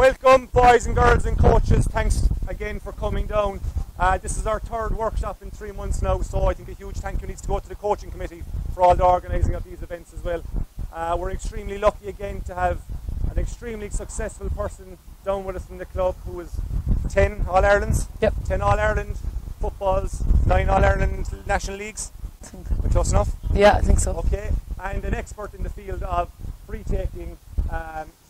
Welcome, boys and girls and coaches. Thanks again for coming down. This is our third workshop in 3 months now, so I think a huge thank you needs to go to the coaching committee for all the organising of these events as well. We're extremely lucky again to have an extremely successful person down with us in the club who is 10 All-Irelands, 10 All-Ireland footballs, 9 All-Ireland National Leagues. Close enough? Yeah, I think so. Okay, and an expert in the field of free taking.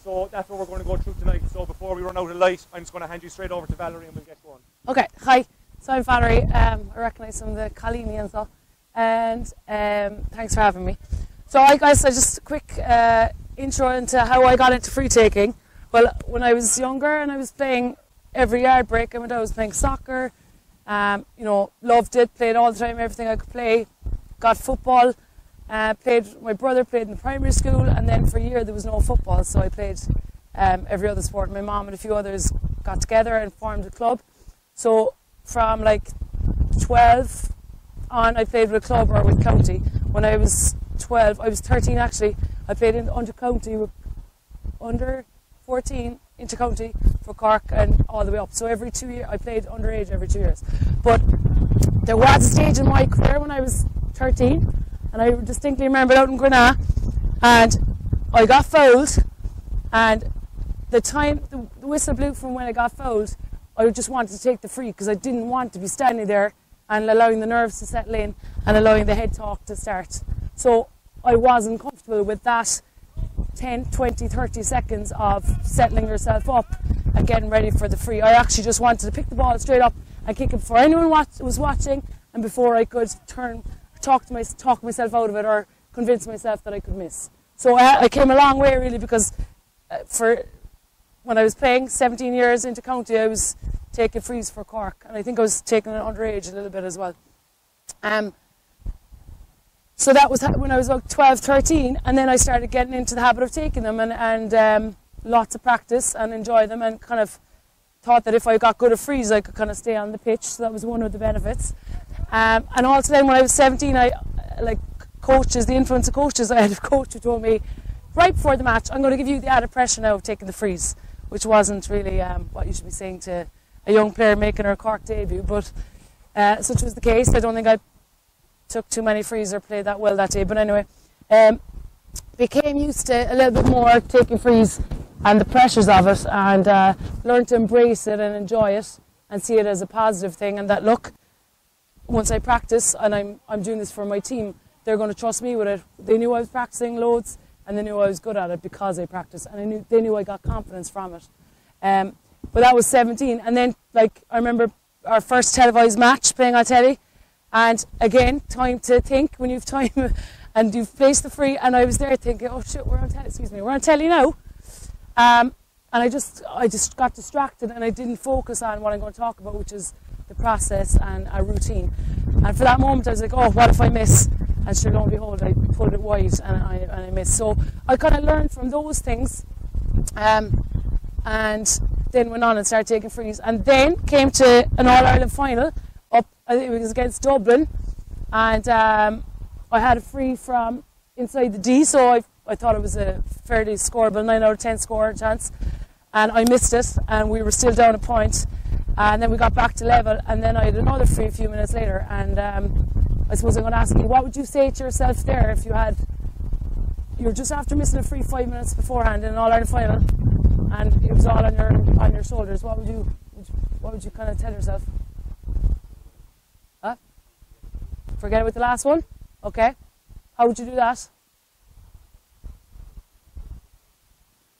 So that's what we're going to go through tonight. So before we run out of light, I'm just going to hand you straight over to Valerie and we'll get going. Okay, hi. So I'm Valerie. I recognise some of the Colleeny and stuff. And thanks for having me. So hi guys, so just a quick intro into how I got into free taking. Well, when I was younger and I was playing every yard break, I was playing soccer. You know, loved it, played all the time, everything I could play. Got football. My brother played in the primary school, and then for a year there was no football, so I played every other sport. My mum and a few others got together and formed a club. So from like 12 on, I played with a club or with county. When I was 12, I was 13 actually, I played in under county, under 14 into county for Cork and all the way up. So every 2 years, I played underage every 2 years. But there was a stage in my career when I was 13, and I distinctly remember out in Grenagh, and I got fouled, and the whistle blew from when I got fouled, I just wanted to take the free because I didn't want to be standing there and allowing the nerves to settle in and allowing the head talk to start. So I wasn't comfortable with that 10, 20, 30 seconds of settling yourself up and getting ready for the free. I actually just wanted to pick the ball straight up and kick it before anyone was watching and before I could talk myself out of it or convince myself that I could miss. So I came a long way really, because when I was playing 17 years into county, I was taking frees for Cork, and I think I was taking it underage a little bit as well. So that was when I was about 12, 13, and then I started getting into the habit of taking them and lots of practice and enjoy them, and kind of thought that if I got good at frees I could kind of stay on the pitch, so that was one of the benefits. And also then when I was 17, the influence of coaches, I had a coach who told me right before the match, I'm going to give you the added pressure now of taking the frees, which wasn't really what you should be saying to a young player making her Cork debut, but such was the case. I don't think I took too many frees or played that well that day, but anyway, became used to a little bit more taking frees and the pressures of it, and learned to embrace it and enjoy it and see it as a positive thing, and that look, once I practice and I'm doing this for my team, they're going to trust me with it. They knew I was practicing loads, and they knew I was good at it because I practiced, and they knew I got confidence from it. But that was 17, and then I remember our first televised match playing on telly, and again, time to think when you've time and you've placed the free, and I was there thinking, oh shit, we're on telly now. And I just got distracted, and I didn't focus on what I'm going to talk about, which is the process and a routine. And for that moment I was like, oh, what if I miss? And sure, lo and behold, I pulled it wide and I missed. So I kind of learned from those things, and then went on and started taking frees, and then came to an All-Ireland final up, I think it was against Dublin, and I had a free from inside the D, so I thought it was a fairly scoreable 9 out of 10 score chance, and I missed it, and we were still down a point, and then we got back to level, and then I had another free a few minutes later, and I suppose I'm going to ask you, what would you say to yourself there if you were just after missing a free 5 minutes beforehand in an All-Ireland final, and it was all on your shoulders? What would you kind of tell yourself? Huh? Forget about the last one? Okay. How would you do that?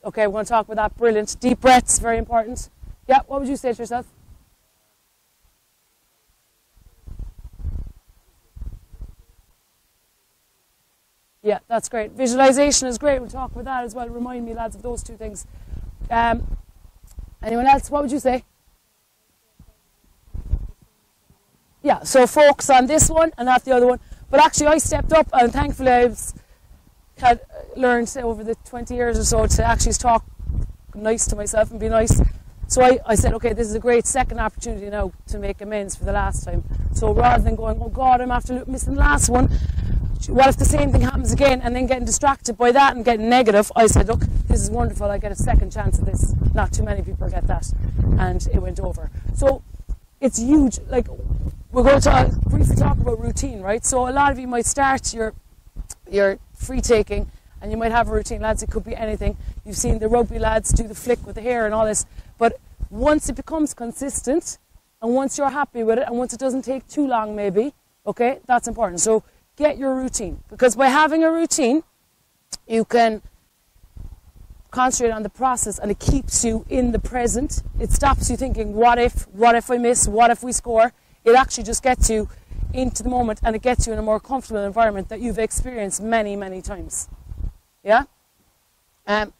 Okay, we're going to talk about that. Brilliant. Deep breaths, very important. Yeah, what would you say to yourself? Yeah, that's great. Visualization is great. We'll talk about that as well. Remind me, lads, of those two things. Anyone else? What would you say? Yeah, so focus on this one and not the other one. But actually, I stepped up, and thankfully I've learned over the 20 years or so to actually talk nice to myself and be nice. So I said, okay, this is a great second opportunity now to make amends for the last time. So rather than going, oh God, I'm after missing the last one, what if the same thing happens again, and then getting distracted by that and getting negative? I said, look, this is wonderful, I get a second chance at this. Not too many people get that. And it went over. So it's huge. Like, we're going to briefly talk about routine, right? So a lot of you might start your free taking, and you might have a routine. Lads, it could be anything. You've seen the rugby lads do the flick with the hair and all this. But once it becomes consistent, and once you're happy with it, and once it doesn't take too long maybe, okay, that's important. So get your routine, because by having a routine, you can concentrate on the process, and it keeps you in the present. It stops you thinking, what if I miss, what if we score? It actually just gets you into the moment, and it gets you in a more comfortable environment that you've experienced many, many times. Yeah? And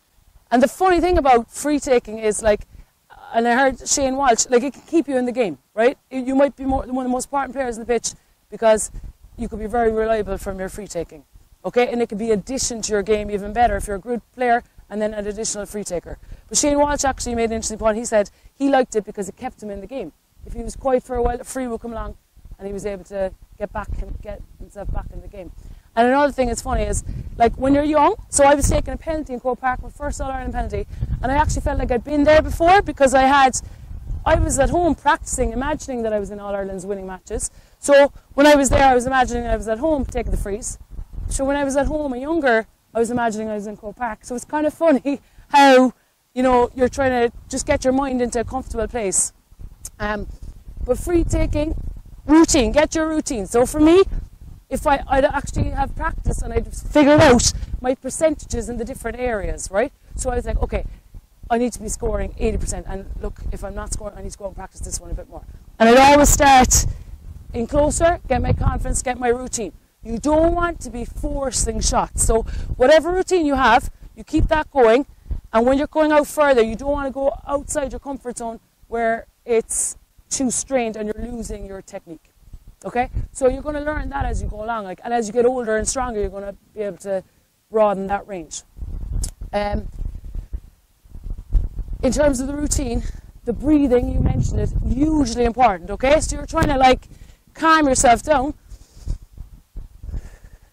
the funny thing about free taking is, like, and I heard Shane Walsh, like, it can keep you in the game, right? You might be one of the most important players on the pitch because you could be very reliable from your free taking, okay? And it could be addition to your game even better if you're a good player and then an additional free taker. But Shane Walsh actually made an interesting point. He said he liked it because it kept him in the game. If he was quiet for a while, a free would come along and he was able to get himself back in the game. And another thing that's funny is, like, when you're young, so I was taking a penalty in Croke Park, my first All-Ireland penalty, and I actually felt like I'd been there before because I was at home practicing, imagining that I was in All-Ireland's winning matches. So when I was there, I was imagining I was at home taking the frees. So when I was at home and younger, I was imagining I was in Croke Park. So it's kind of funny how, you know, you're trying to just get your mind into a comfortable place. But free taking, routine, get your routine. So for me, if I'd actually have practice and I'd figured out my percentages in the different areas, right? So I was like, okay, I need to be scoring 80%. And look, if I'm not scoring, I need to go and practice this one a bit more. And I'd always start in closer, get my confidence, get my routine. You don't want to be forcing shots. So whatever routine you have, you keep that going. And when you're going out further, you don't want to go outside your comfort zone where it's too strained and you're losing your technique. Okay, so you're going to learn that as you go along, like, and as you get older and stronger, you're going to be able to broaden that range. In terms of the routine, the breathing, you mentioned it, hugely important. Okay, so you're trying to, like, calm yourself down,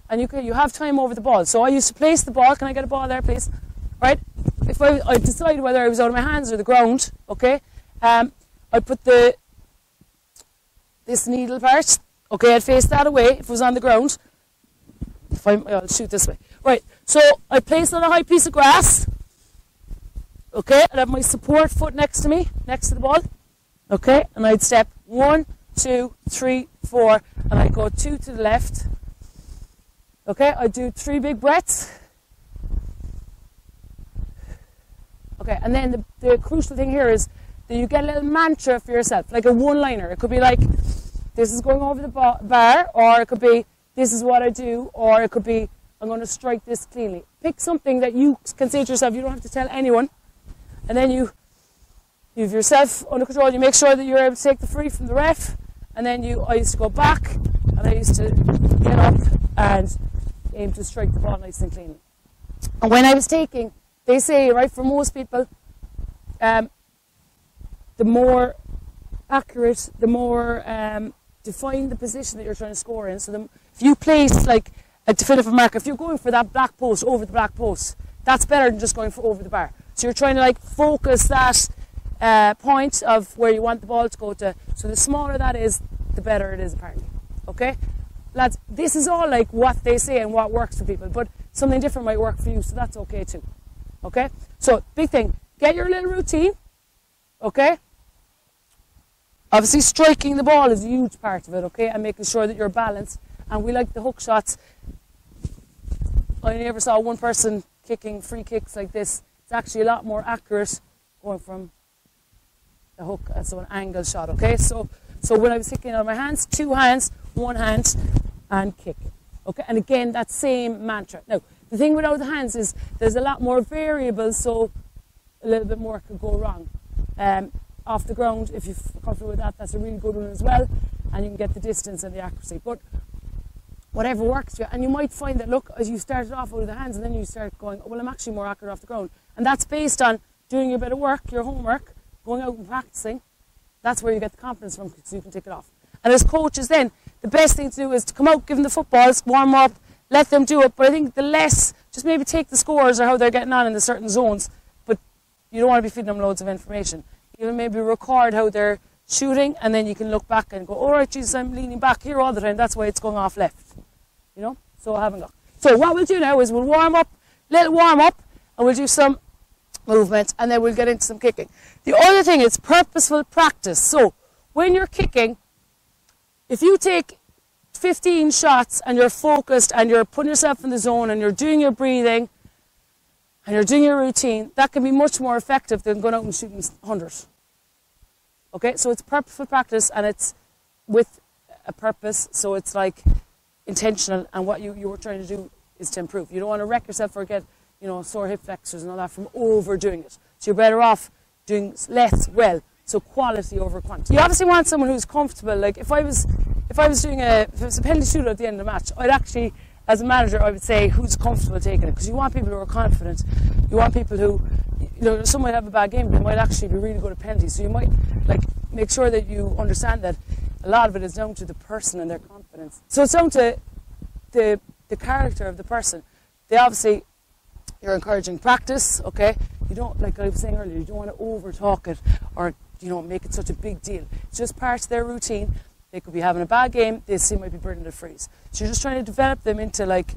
and you have time over the ball. So I used to place the ball. Can I get a ball there, please? Right. If I decided whether I was out of my hands or the ground, okay, I'd put this needle part, okay, I'd face that away if it was on the ground. I'll shoot this way. Right, so I place it on a high piece of grass, okay, I'd have my support foot next to me, next to the ball, okay, and I'd step 1, 2, 3, 4, and I'd go 2 to the left, okay, I'd do 3 big breaths, okay, and then the crucial thing here is that you get a little mantra for yourself, like a one-liner. It could be like, this is going over the bar, or it could be, this is what I do, or it could be, I'm going to strike this cleanly. Pick something that you can say to yourself. You don't have to tell anyone. And then you have yourself under control. You make sure that you're able to take the free from the ref. And then I used to go back, and I used to get up and aim to strike the ball nice and cleanly. And when I was taking, they say, right, for most people, the more accurate, the more define the position that you're trying to score in. So if you place, like, a definitive marker, if you're going for that black post, over the black post, that's better than just going for over the bar. So you're trying to, like, focus that point of where you want the ball to go to. So the smaller that is, the better it is, apparently. Okay? Lads, this is all, like, what they say and what works for people, but something different might work for you, so that's okay too. Okay? So, big thing, get your little routine. Okay? Obviously, striking the ball is a huge part of it, okay? And making sure that you're balanced. And we like the hook shots. I never saw one person kicking free kicks like this. It's actually a lot more accurate going from the hook, so an angle shot, okay? So when I was kicking out of my hands, 2 hands, 1 hand, and kick. Okay? And again, that same mantra. Now, the thing without the hands is there's a lot more variables, so a little bit more could go wrong. Off the ground, if you're comfortable with that, that's a really good one as well, and you can get the distance and the accuracy. But whatever works for you, and you might find that, look, as you started off out of the hands, and then you start going, oh, well, I'm actually more accurate off the ground. And that's based on doing your bit of work, your homework, going out and practicing. That's where you get the confidence from, so you can take it off. And as coaches then, the best thing to do is to come out, give them the footballs, warm up, let them do it. But I think the less, just maybe take the scores or how they're getting on in the certain zones, but you don't want to be feeding them loads of information. Even maybe record how they're shooting, and then you can look back and go, all right, Jesus, I'm leaning back here all the time. That's why it's going off left. You know? So I haven't got. So what we'll do now is we'll warm up, little warm up, and we'll do some movements, and then we'll get into some kicking. The other thing is purposeful practice. So when you're kicking, if you take 15 shots and you're focused and you're putting yourself in the zone and you're doing your breathing and you're doing your routine, that can be much more effective than going out and shooting 100. Okay, so it's purposeful practice and it's with a purpose, so it's like intentional, and what you were trying to do is to improve. You don't want to wreck yourself or get, you know, sore hip flexors and all that from overdoing it. So you're better off doing less well. So quality over quantity. You obviously want someone who's comfortable. Like if I was doing if it was a penalty shootout at the end of the match, I'd actually, as a manager, I would say who's comfortable taking it, because you want people who are confident. You want people who, you know, some might have a bad game, but they might actually be really good at penalties. So you might like make sure that you understand that a lot of it is down to the person and their confidence. So it's down to the character of the person. They obviously, you're encouraging practice, okay? You don't, like I was saying earlier, you don't want to over talk it or, you know, make it such a big deal. It's just part of their routine. They could be having a bad game, they still might be burning the freeze. So you're just trying to develop them into like,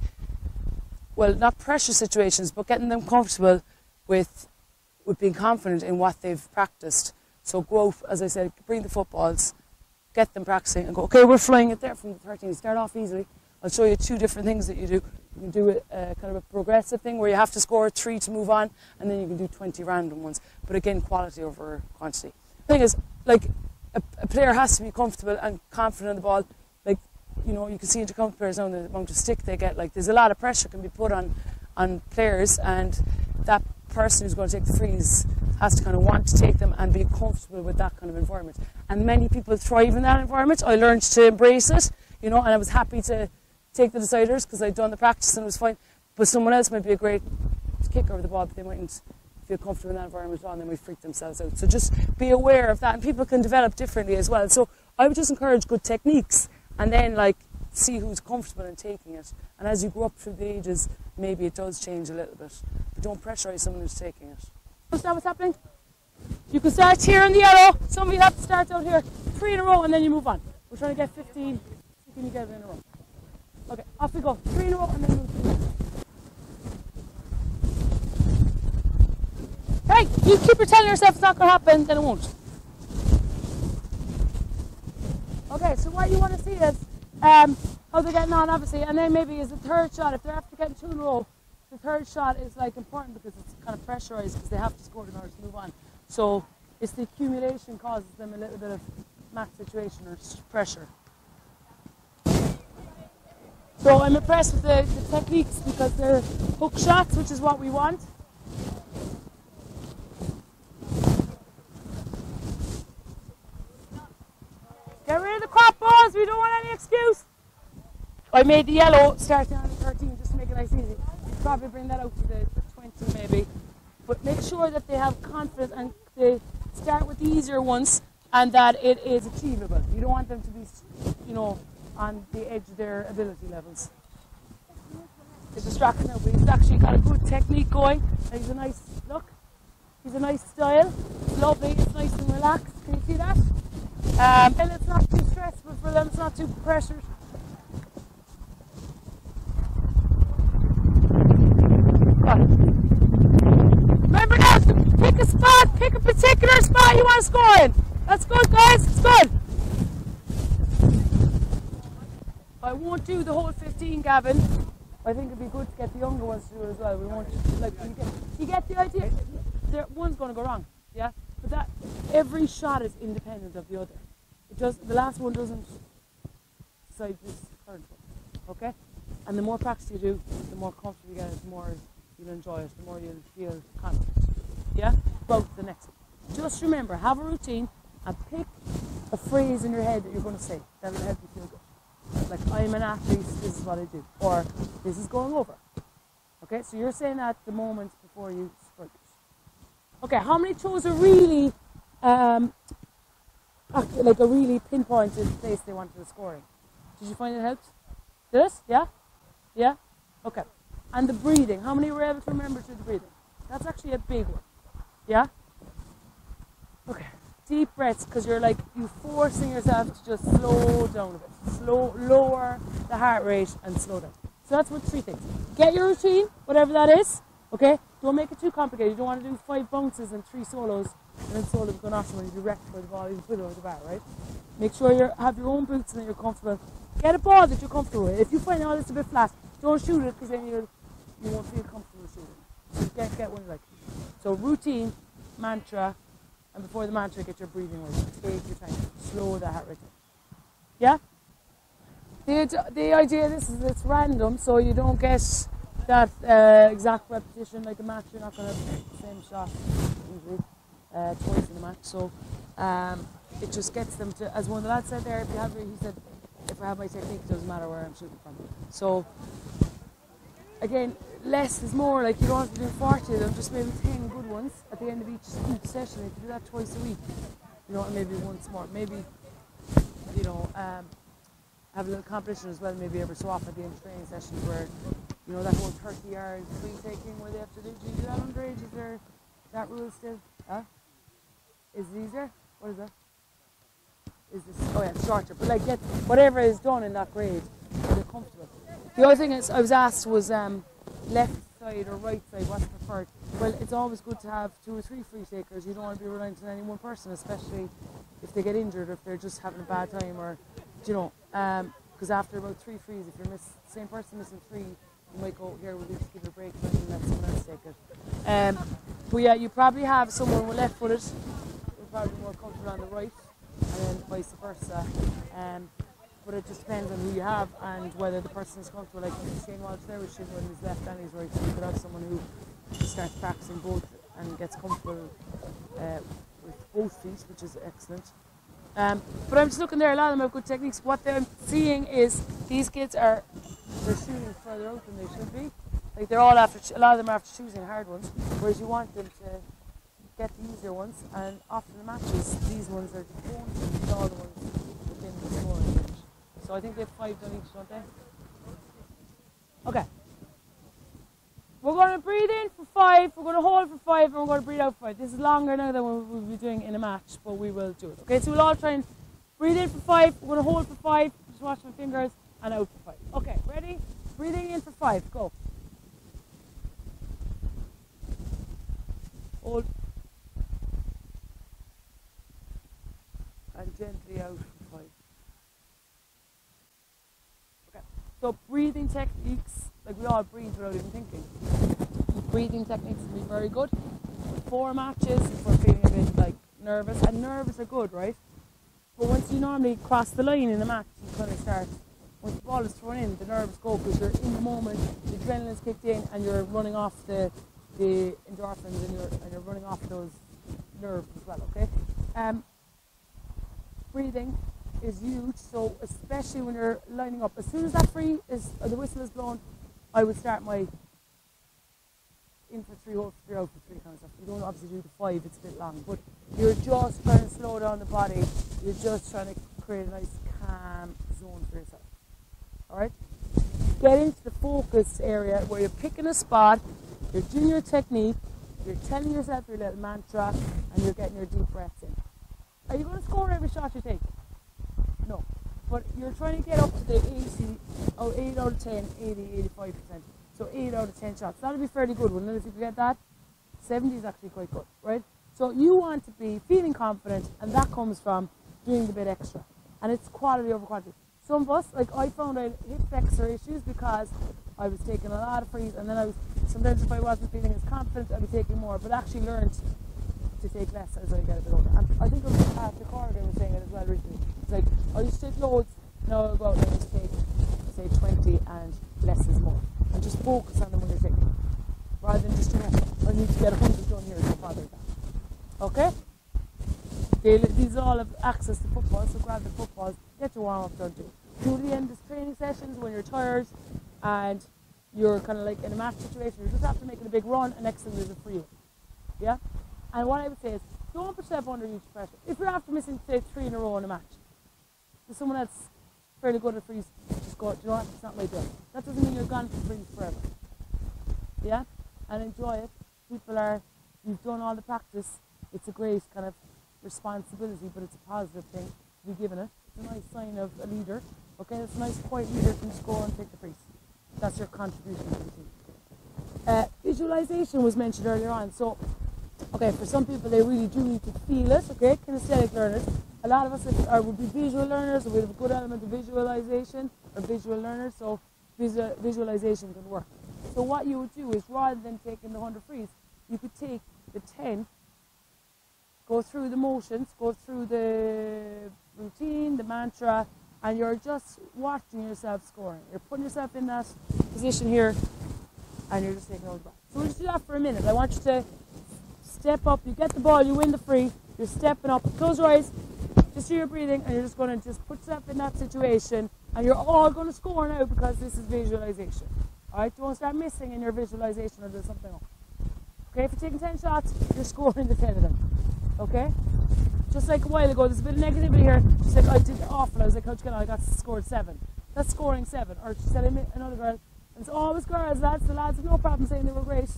well, not pressure situations, but getting them comfortable with being confident in what they've practiced. So go out, as I said, bring the footballs, get them practicing and go, okay, we're flying it there from the 13. Start off easily. I'll show you 2 different things that you do. You can do a kind of a progressive thing where you have to score 3 to move on, and then you can do 20 random ones. But again, quality over quantity. The thing is, like, a player has to be comfortable and confident on the ball. Like, you know, you can see intercounty players now, the amount of stick they get. Like, there's a lot of pressure can be put on players, and that person who's going to take the frees has to kind of want to take them and be comfortable with that kind of environment. And many people thrive in that environment. I learned to embrace it, you know, and I was happy to take the deciders because I'd done the practice and it was fine. But someone else might be a great kicker of the ball, but they mightn't feel comfortable in that environment at all, and they might freak themselves out. So just be aware of that, and people can develop differently as well. So I would just encourage good techniques, and then like see who's comfortable in taking it. And as you grow up through the ages, maybe it does change a little bit. But don't pressurize someone who's taking it. Understand what's happening? You can start here in the yellow. Some of you have to start out here 3 in a row, and then you move on. We're trying to get 15. Can you get it in a row? Okay, off we go. 3 in a row and then move. Right, you keep telling yourself it's not going to happen, then it won't. Okay, so what you want to see is how they're getting on, obviously, and then maybe is the third shot. If they're after getting 2 in a row, the third shot is like important because it's kind of pressurized because they have to score in order to move on. So it's the accumulation causes them a little bit of match situation or pressure. So I'm impressed with the techniques because they're hook shots, which is what we want. Get rid of the crop balls, we don't want any excuse. I made the yellow starting on the 13 just to make it nice and easy. You'd probably bring that out to the 20 maybe. But make sure that they have confidence and they start with the easier ones and that it is achievable. You don't want them to be, you know, on the edge of their ability levels. It's distracting now, but he's actually got a good technique going. He's a nice look. He's a nice style. It's lovely. It's nice and relaxed. Can you see that? And it's not too stressful for them. It's not too pressured. Remember now to pick a spot. Pick a particular spot you want to score in. That's good, guys. It's good. I won't do the whole 15, Gavin. I think it'd be good to get the younger ones to do it as well. We won't, like, you get the idea? One's going to go wrong, yeah? But that every shot is independent of the other. It does. The last one doesn't decide this current one, okay? And the more practice you do, the more comfortable you get, the more you'll enjoy it, the more you'll feel confident, yeah? Go to the next one. Just remember, have a routine and pick a phrase in your head that you're going to say. That will help you feel good. Like, I'm an athlete, this is what I do. Or, this is going over. Okay, so you're saying that the moment before you strike it. Okay, how many throws are really, like a really pinpointed place they wanted the scoring? Did you find it helped? Did it? Yeah? Yeah? Okay. And the breathing. How many were able to remember through the breathing? That's actually a big one. Yeah? Okay. Deep breaths, because you're like, you forcing yourself to just slow down a bit. Lower the heart rate and slow down. So that's what 3 things. Get your routine, whatever that is. Okay? Don't make it too complicated. You don't want to do 5 bounces and 3 solos, and then solo going off when you be wrecked by the ball, you put it over the bar, right? Make sure you have your own boots and that you're comfortable. Get a ball that you're comfortable with. If you find out it's a bit flat, don't shoot it, because then you won't feel comfortable shooting. So get one you like. So routine, mantra, and before the mantra, get your breathing right. Take your time. Slow the heart rate. Yeah? The idea of this is it's random, so you don't get that exact repetition like a match. You're not going to have the same shot usually twice in a match. So it just gets them to, as one of the lads said there, he said, if I have my technique, it doesn't matter where I'm shooting from. So again, less is more. Like, you don't have to do 40 of them, just maybe 10 good ones at the end of each session. If you do that twice a week, you know, and maybe once more. Maybe, you know, have a little competition as well, maybe every so often at the end of training sessions where, you know, that whole 30-yard free taking where they have to do. Do you do that underage? Is there that rule still? Huh? Is it easier? What is that? Is this? Oh yeah, shorter. But like, get whatever is done in that grade, you're comfortable. The other thing is, I was asked was left side or right side, what's preferred? Well, it's always good to have 2 or 3 free takers. You don't want to be reliant on any one person, especially if they get injured or if they're just having a bad time, or, you know, because after about 3 frees, if you're the same person missing 3, you might go, here, we'll just give it a break and let someone else take it. But yeah, you probably have someone with left-footed, you're probably more comfortable on the right, and then vice versa. But it just depends on who you have and whether the person is comfortable. Like Shane Walsh there was shooting when he's left and he's right, so you could have someone who starts practicing both and gets comfortable with both feet, which is excellent. But I'm just looking there, a lot of them have good techniques. What I'm seeing is these kids they're shooting further out than they should be. Like, they're all after, a lot of them are after choosing hard ones, whereas you want them to get the easier ones, and often the matches, these ones are going to be all the ones within the scoring range. So I think they have 5 done each, don't they? Okay. We're going to breathe in for 5, we're going to hold for 5, and we're going to breathe out for 5. This is longer now than we'll be doing in a match, but we will do it. Okay, so we'll all try and breathe in for 5, we're going to hold for 5, just watch my fingers, and out for 5. Okay, ready? Breathing in for 5, go. Hold. And gently out for 5. Okay, so breathing techniques, like we all breathe without even thinking. Breathing techniques can be very good. Before matches, if we're feeling a bit like nervous, and nerves are good, right? But once you normally cross the line in a match, you kind of start, once the ball is thrown in, the nerves go because you're in the moment, the adrenaline's kicked in, and you're running off the endorphins, and you're running off those nerves as well, okay? Breathing is huge, so especially when you're lining up, as soon as that free is, or the whistle is blown, I would start my in for 3, hold for 3, out for 3 kind of stuff. You don't obviously do the 5, it's a bit long, but you're just trying to slow down the body, you're just trying to create a nice calm zone for yourself. Alright? Get into the focus area where you're picking a spot, you're doing your technique, you're telling yourself your little mantra, and you're getting your deep breaths in. Are you going to score every shot you take? No. But you're trying to get up to the 8 out of 10, 80, 85%. So 8 out of 10 shots. That would be fairly good, wouldn't it, if you could get that? 70 is actually quite good, right? So you want to be feeling confident, and that comes from doing the bit extra. And it's quality over quantity. Some of us, like I found I had hip flexor issues because I was taking a lot of frees, and then sometimes if I wasn't feeling as confident, I'd be taking more, but actually learned to take less as I get a bit older. And I think it was the Corrigan was saying it as well recently. It's like, I used to take loads, now I'll go out and I just take, say, 20, and less is more. And just focus on them when you're taking, rather than just, I need to get 100 done here, so bother that. Okay? These all have access to football, so grab the footballs, get your warm-up done too. To the end of training sessions when you're tired and you're kind of like in a match situation, you're just after making a big run, and next thing there's a free one. Yeah? And what I would say is, don't put yourself under huge pressure. If you're after missing, say, 3 in a row in a match, if someone else fairly good at frees, just go, do you know what, it's not my job. That doesn't mean you're gone for free forever. Yeah? And enjoy it. You've done all the practice. It's a great kind of responsibility, but it's a positive thing to be given it. It's a nice sign of a leader. Okay, it's a nice quiet leader can just go and take the frees. That's your contribution to the team. Visualization was mentioned earlier on. So, okay, for some people they really do need to feel it. Okay, kinesthetic learners. A lot of us would be visual learners, or we have a good element of visualization, or visual learners. So visualization can work. So what you would do is, rather than taking the 100 frees, you could take the 10, go through the motions, go through the routine, the mantra, and you're just watching yourself scoring. You're putting yourself in that position here, and you're just taking over the ball. So we'll just do that for a minute. I want you to step up. You get the ball, you win the free. You're stepping up. Close your eyes. Just do your breathing, and you're just going to just put yourself in that situation, and you're all going to score now because this is visualization. All right? Don't start missing in your visualization or do something else. Okay? If you're taking 10 shots, you're scoring the 10 of them. Okay? Just like a while ago, there's a bit of negativity here. She said, I did awful. I was like, how'd you get on? I got scored 7. That's scoring 7. Or she said, I met another girl. And it's always girls, lads. The lads have no problem saying they were great.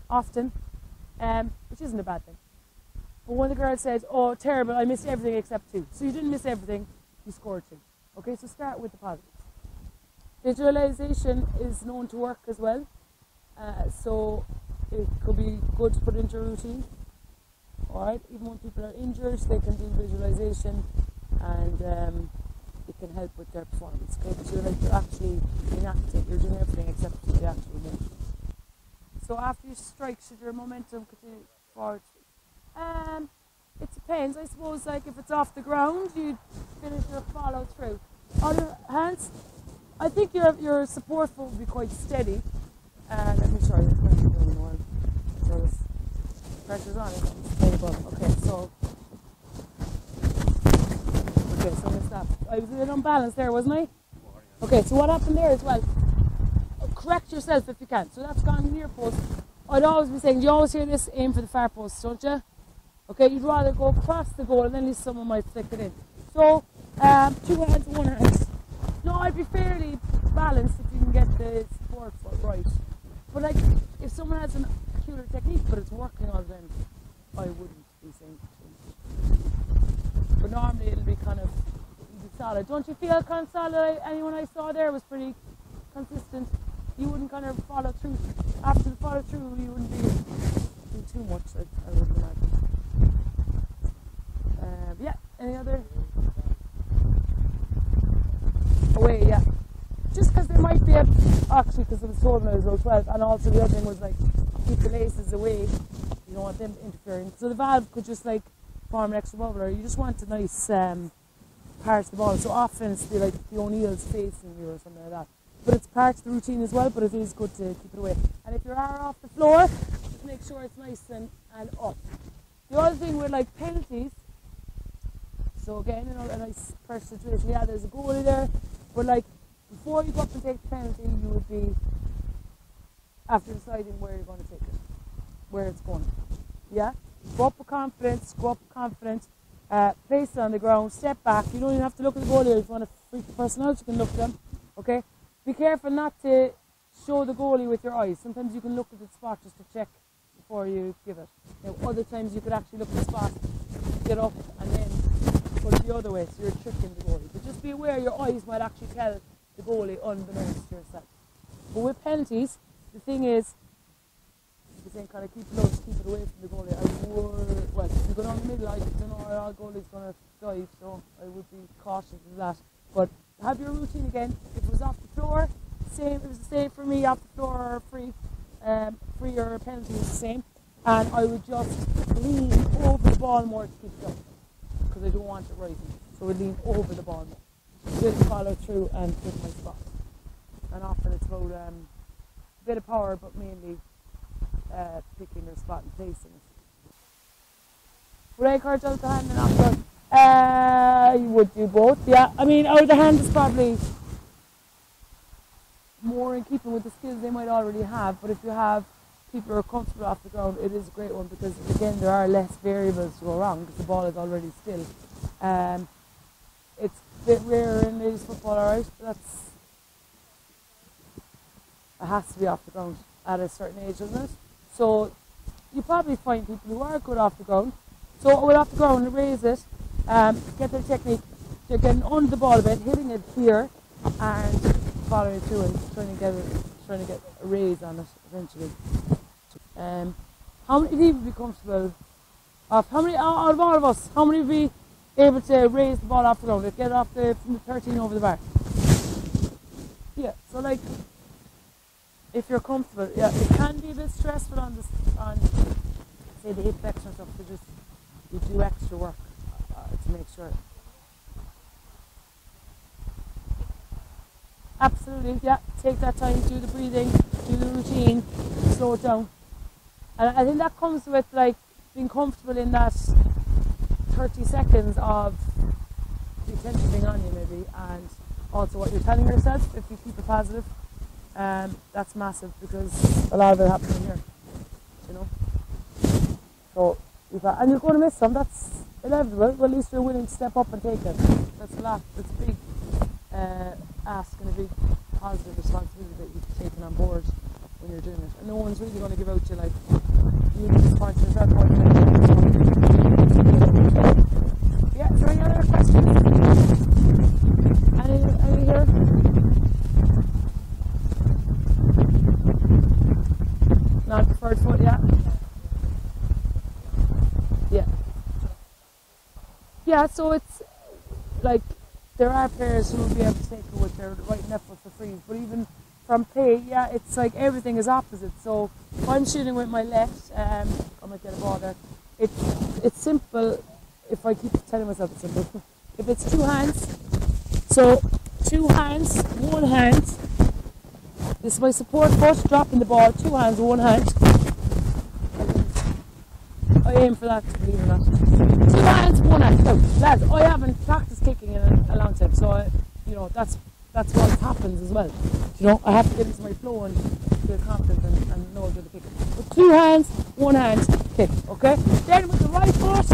Often. Which isn't a bad thing. But one of the girls said, oh, terrible, I missed everything except 2. So you didn't miss everything, you scored 2. Okay, so start with the positives. Visualization is known to work as well. So it could be good to put into a routine. Alright, even when people are injured, they can do visualization, and it can help with their performance. Okay, but you're actually inactive, you're doing everything except the actual motion. So after you strike, should your momentum continue forward? It depends. I suppose, like, if it's off the ground, you finish your follow through. On your hands, I think your support foot will be quite steady. Let me show you. It's going to be doing one. So this pressure's on it. Okay, so I'm going to stop. I was a bit unbalanced there, wasn't I? Okay, so what happened there as well? Correct yourself if you can. So that's gone near post. I'd always be saying, you always hear this, aim for the far post, don't you? Okay, you'd rather go across the goal and then at least someone might flick it in. So, 2 hands, 1 hand. No, I'd be fairly balanced if you can get the support foot right. But like, if someone has a peculiar technique but it's working all the time, I wouldn't be saying too much. But normally it'll be kind of solid. Don't you feel kind of solid? Anyone I saw there was pretty consistent. You wouldn't kind of follow through. After the follow through, you wouldn't be doing too much, I wouldn't imagine. Yeah, any other? Away, yeah. Just because there might be actually, because it was told when I was about 12, and also the other thing was like, keep the laces away. You don't want them interfering. So the valve could just like form an extra bubble, or you just want a nice part of the ball. So often it's like the O'Neill's facing you or something like that. But it's part of the routine as well, but it is good to keep it away. And if you are off the floor, just make sure it's nice and up. The other thing with like penalties, so again, a nice first situation, yeah, there's a goalie there, but like before you go up and take the penalty, you would be, after deciding where you're going to take it, where it's going. Yeah? Go up with confidence, place it on the ground, step back. You don't even have to look at the goalie. If you want to freak the person out, you can look at them. Okay? Be careful not to show the goalie with your eyes. Sometimes you can look at the spot just to check before you give it. Now, other times you could actually look at the spot, get up, and then put it the other way, so you're tricking the goalie. But just be aware your eyes might actually tell the goalie unbeknownst to yourself. But with penalties, the thing is, you're saying kind of keep it low, keep it away from the goalie. Well, if you go down the middle, I don't know how our goalie's going to dive, so I would be cautious of that. But have your routine again. If it was off the floor, same. It was the same for me, off the floor or free or penalty was the same. And I would just lean over the ball more to keep it up, because I don't want it rising. So I would lean over the ball more. Really follow through and pick my spot. And often it's about a bit of power, but mainly picking your spot and placing it. Would I encourage out the hand and after? You would do both, yeah. I mean, out of the hand is probably more in keeping with the skills they might already have, but if you have people who are comfortable off the ground, it is a great one, because again, there are less variables to go wrong because the ball is already still. It's a bit rarer in ladies football, alright, that's it has to be off the ground at a certain age, doesn't it? So you probably find people who are good off the ground. So with off the ground, raise it, get their technique. They're getting under the ball a bit, hitting it here, and following through and trying to get a raise on it eventually. How many of you would be comfortable? Out of all of us, how many would be able to raise the ball off the ground? Like get it off from the 13 over the bar. Yeah. So like, if you're comfortable, yeah, it can be a bit stressful on say the hip flexion and stuff. So just you do extra work to make sure. Absolutely, yeah. Take that time, do the breathing, do the routine, slow it down. And I think that comes with like being comfortable in that 30 seconds of the attention being on you maybe, and also what you're telling yourself if you keep it positive. That's massive because a lot of it happens in here, you know. So, and you're going to miss some, that's inevitable, but at least you're willing to step up and take it. That's a lot, that's a big ask and a big positive responsibility that you've taken on board when you're doing it. And no one's really going to give out to you like, you need to point yourself out. Yeah, is there any other questions? Any here? Not preferred foot, yeah? Yeah. Yeah, so it's like there are players who will be able to take it with their right and left foot for free, but even from play, yeah, it's like everything is opposite. So if I'm shooting with my left, I might get a ball there. It's simple. If I keep telling myself it's simple. If it's two hands, so two hands, one hand. This is my support foot, dropping the ball, two hands, one hand. I aim for that, believe it or not. Two hands, one hand. Now, lads, I haven't practiced kicking in a long time, so that's what happens as well. You know, I have to get into my flow and feel confident and know how to kick. With two hands, one hand, kick, okay? Then with the right foot,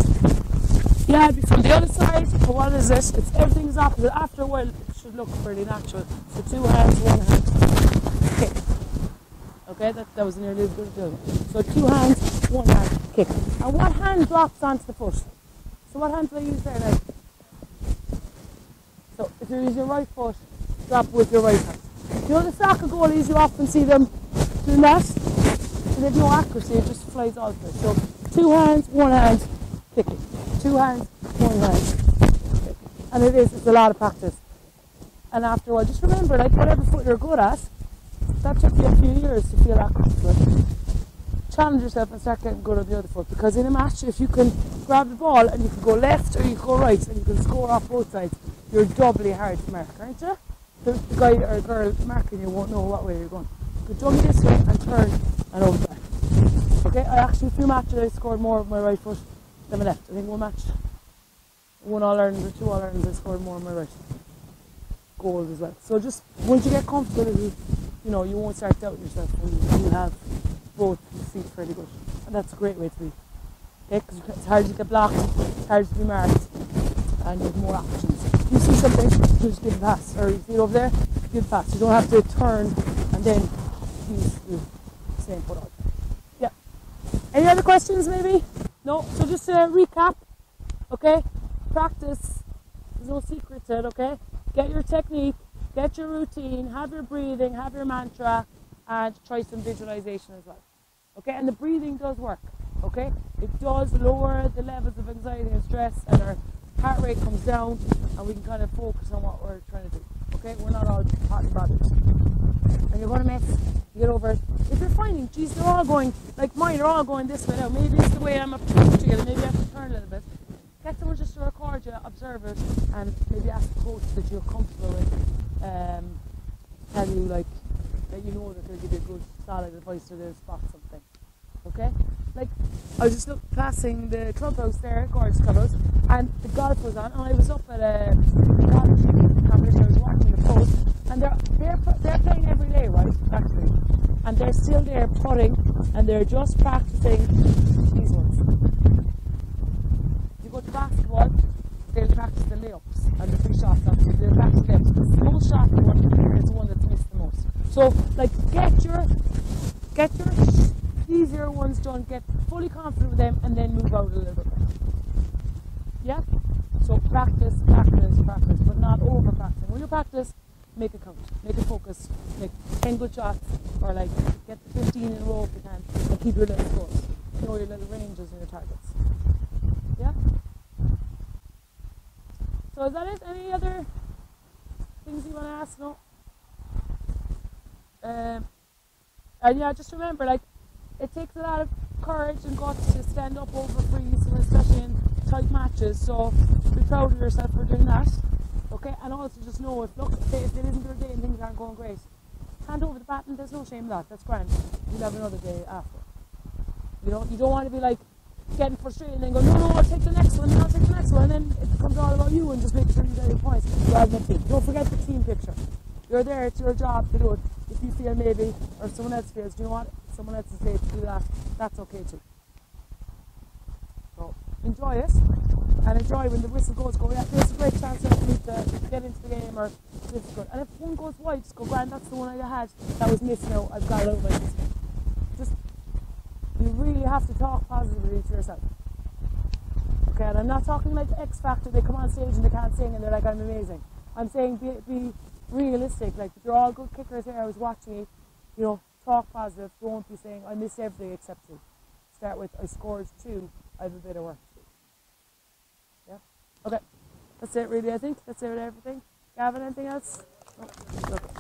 yeah, it'll be from the other side. But what is this? Everything is opposite. After a while, it should look fairly natural. So two hands, one hand, kick. Okay, that was nearly as good as doing it. So two hands, one hand, kick. And what hand drops onto the foot? So what hand do I use there now? So if you use your right foot, drop with your right hand. You know the soccer goalies, you often see them doing that, and they have no accuracy, it just flies all through. So two hands, one hand, kicking. Two hands, one hand, kicking. And it's a lot of practice. And after a while, just remember, like whatever foot you're good at, that took you a few years to feel that comfortable. Challenge yourself and start getting good on the other foot, because in a match, if you can grab the ball and you can go left or you can go right and you can score off both sides, you're doubly hard to mark, aren't you? The guy or girl marking you won't know what way you're going. You could dummy this way and turn and over back. Okay, I actually, a few matches I scored more with my right foot than my left. I think one All-Ireland or two All-Irelands I scored more on my right. Goals as well. So just, once you get comfortable, you won't start doubting yourself, and you have both feet fairly good. And that's a great way to be. Okay, because it's hard to get blocked, it's hard to be marked, and you have more options. You see something, you just give a pass, or you see it over there, give a pass. You don't have to turn and then use the same foot out. Yeah. Any other questions maybe? No? So just to recap, okay? Practice, there's no secret to it, okay? Get your technique, get your routine, have your breathing, have your mantra, and try some visualization as well. Okay? And the breathing does work, okay? It does lower the levels of anxiety and stress, and our heart rate comes down, and we can kind of focus on what we're trying to do. Okay, we're not all hot and bothered. And you're going to miss, you get over it. If you're finding, geez, they're all going, like mine are all going this way now. Maybe it's the way I'm approaching it, maybe I have to turn a little bit. Get someone just to record you, observe it, and maybe ask the coach that you're comfortable with, tell you like, that you know that they'll give you a good solid advice to the spot something. Okay? Like, I was just passing the clubhouse there, Gorgeous Clubhouse, and the golf was on, and I was up at a golf competition, I was watching the post, and they're playing every day, right, practically, and they're still there putting, and they're just practicing these ones. You go to basketball, they'll practice the layups, and the free shots, obviously, they'll practice layups, because the most shot one is the one that's missed the most. So like get your easier ones done, get fully confident with them, and then move out a little bit more. Yeah? So practice, but not over practicing. When you practice, make it count, make it focus, make 10 good shots, or like get 15 in a row if you can, and keep your little scores. Know your little ranges and your targets. Yeah? So is that it? Any other things you want to ask? No? And yeah, just remember, like, it takes a lot of courage and guts to stand up over freeze, and especially in tight matches, so be proud of yourself for doing that. Okay, and also just know, if it isn't your day and things aren't going great, hand over the baton, there's no shame in that, that's grand. You'll have another day after. You don't want to be like getting frustrated and then go, no, I'll take the next one, and I'll take the next one, and then it becomes all about you and just make sure you get your points rather than team. Don't forget the team picture. You're there, it's your job to do it. If you feel maybe, or someone else feels, do you know what, someone else is there to do that, that's okay too. So enjoy it, and enjoy when the whistle goes, go, yeah, there's a great chance for me to get into the game, or this is good. And if one goes wide, just go, grand, that's the one I had, that was missed now, I've got it out of my system. Just, you really have to talk positively to yourself. Okay, and I'm not talking like X Factor, they come on stage and they can't sing and they're like, I'm amazing. I'm saying be realistic, like, if you're all good kickers here, I was watching you, talk positive, don't be saying, I missed everything except 2. Start with, I scored 2, I have a bit of work to do. Yeah? Okay, that's it really, I think. That's it with everything. Gavin, anything else? No? Okay.